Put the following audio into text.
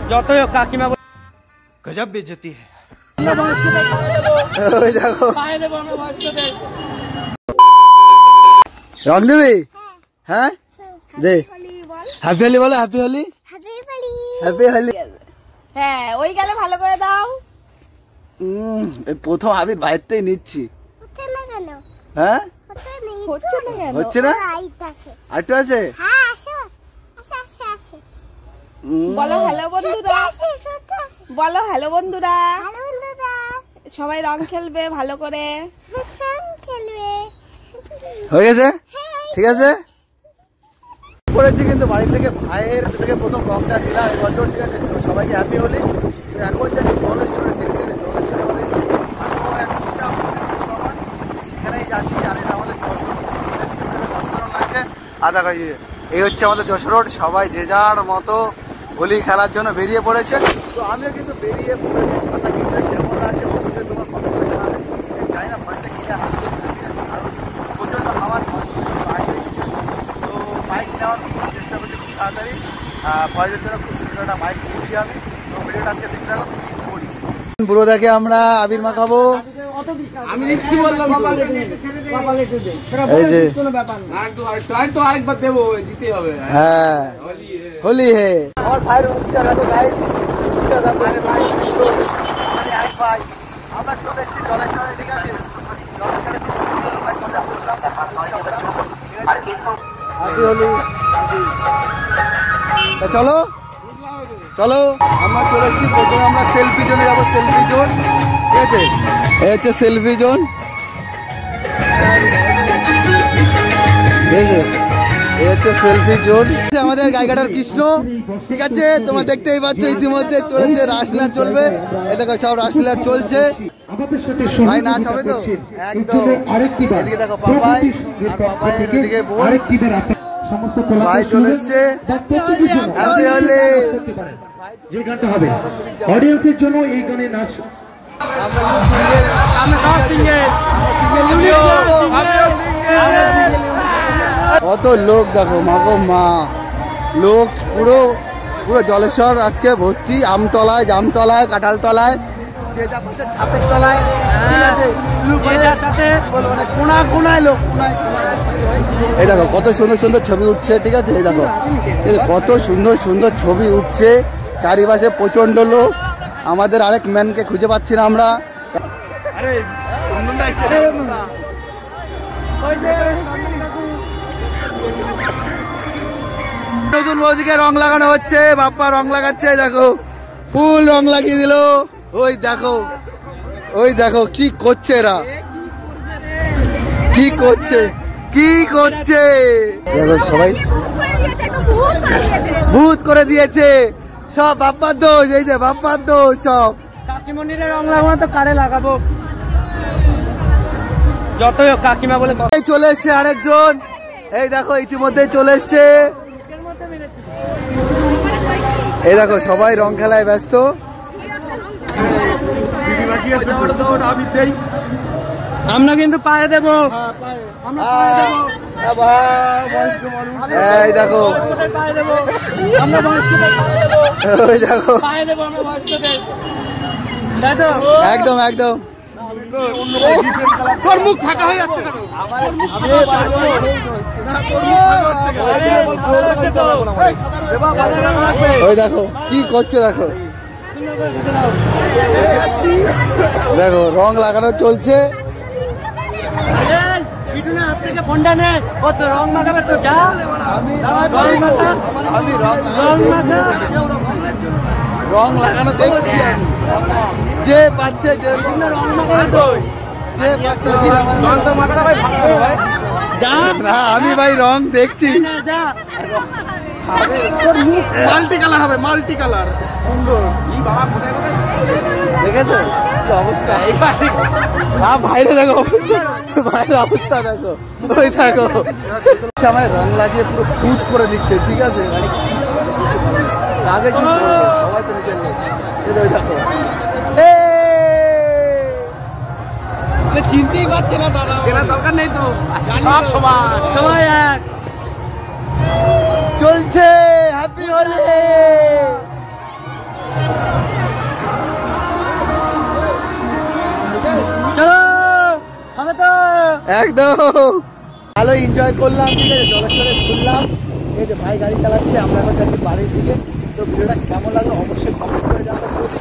যতই হোক কাকিমা गजब बेइज्जती है। रंग देवी हाँ दे हैप्पी होली बोलो हैप्पी होली हैप्पी होली হ্যাঁ ওই গেলে ভালো করে দাও প্রথম আবির বাইরেতেই নিচ্ছি হচ্ছে না কেন হ্যাঁ হচ্ছে না কেন হচ্ছে না আরেকটু আছে হ্যাঁ আসো আসো বলো হ্যালো বন্ধুরা বলো হ্যালো বন্ধুরা সবাই রং খেলবে ভালো করে খেলবে হয়ে গেছে ঠিক আছে করেছি কিন্তু বাড়ি থেকে ভাইয়ের থেকে প্রথম রংটা দিলাম এবছর ঠিক আছে সবাইকে হ্যাপি হলি এখন যদি জলেশ্বরে দেখতে গেলে জলেশ্বরে আমাদের সেখানেই যাচ্ছি আর এটা আমাদের যশোর লাগছে আধা কেজি এই হচ্ছে আমাদের যশোর রোড সবাই যে যার মতো হোলি খেলার জন্য বেরিয়ে পড়েছে তো আমিও কিন্তু বেরিয়ে পড়েছি সাঁতার কিনতে যেমন আছে অবশ্যই তোমার ফটো করে জানাবে জানি না ভয়টা কিনে আসছে ঠিক আছে কারণ প্রচণ্ড হাওয়ার ভয় তো বাইক নেওয়ার চেষ্টা করছি খুব তাড়াতাড়ি ভয়ের জন্য খুব সুন্দর একটা বাইক কিনছি আমি তো ভিডিওটা আজকে দেখতে লাগো কী করি বুড়ো দেখে আমরা আবির মাখাবো আমি নিশ্চয়ই বললাম এই যে আরেকবার দেবো দিতে হবে হ্যাঁ হোলি হে আমার ভাইয়ের উঠটা দেখো গাইস উঠটা দেখো ভাই আমরা চলে এসেছি জলেশ্বরে ঠিক আছে জলেশ্বরে খুব সুন্দর ভাই মজা করলাম হ্যাপি হোলি চলো চলো আমরা চলে এসেছি প্রথমে আমরা সেলফি জোনে যাবো সেলফি জোন ঠিক আছে এই হচ্ছে সেলফি জোন ঠিক আছে এই হচ্ছে সেলফি জোন আমাদের গাইঘাটার কৃষ্ণ ঠিক আছে তোমরা দেখতেই পাচ্ছ ইতিমধ্যে চলেছে রাসলীলা চলবে এই দেখো সব রাসলীলা চলছে ভাই নাচ হবে তো একদম এদিকে দেখো পাপাই আর পাপাইয়ের এদিকে বোন ভাই চলে এসছে হ্যাপি হোলি যে গানটা হবে অডিয়েন্সের জন্য এই গানে নাচ কত লোক দেখো মাগো মা লোক পুরো পুরো জলেশ্বর আজকে ভর্তি আমতলায় জামতলায় কাঁঠালতলায় যে যা বলছে ঝাপের তলায় ঠিক আছে কোনা কোনায় লোক এই দেখো কত সুন্দর সুন্দর ছবি উঠছে ঠিক আছে এই দেখো কত সুন্দর সুন্দর ছবি উঠছে চারিপাশে প্রচন্ড লোক আমাদের আরেক ম্যানকে খুঁজে পাচ্ছি না আমরা নতুন বৌদিকে রং লাগানো হচ্ছে বাপ্পা রং লাগাচ্ছে দেখো ফুল রং লাগিয়ে দিল ওই দেখো কি করছে এরা কি করছে দেখো সবাই ভূত করে দিয়েছে সব বাপ্পার দোষ এই যে বাপ্পার দোষ সব কাকিমন্দিরে রং লাগাবো তো কারে লাগাবো যতই হোক কাকিমা বলে চলে এসছে আরেকজন এই দেখো ইতিমধ্যে চলে এসছে এই দেখো সবাই রং খেলায় ব্যস্ত আমরা কিন্তু পায়ে দেবো এই দেখো ওই দেখো একদম একদম তোর মুখ ফাঁকা হয়ে যাচ্ছে ওই দেখো কি করছে দেখো দেখো রং লাগানো চলছে ফোনটা নে ও তো রং মাখাবে তো যা রং লাগানো দেখছি যে পাচ্ছে যে রং মাখাবে তো আমি ভাই রং দেখছি মাল্টি কালার হবে মাল্টি কালার সুন্দর দেখেছো অবস্থা বাইরে দেখো বাইরের অবস্থা দেখো ওই দেখো আমায় রং লাগিয়ে পুরো ফুট করে দিচ্ছে ঠিক আছে আগে কি সবাই তো নিজের লোক ওই দেখো চিনতেই পারছে না দাদা দরকার নেই তো সব সবাই চলো আমরা তো একদম ভালো এনজয় করলাম, ঠিক আছে, জলেশ্বরে ঘুরলাম। এই যে ভাই গাড়ি চালাচ্ছে, আমরা এখন যাচ্ছি বাড়ির দিকে। তো ভিডিওটা কেমন লাগলো অবশ্যই কমেন্ট করে জানাতে।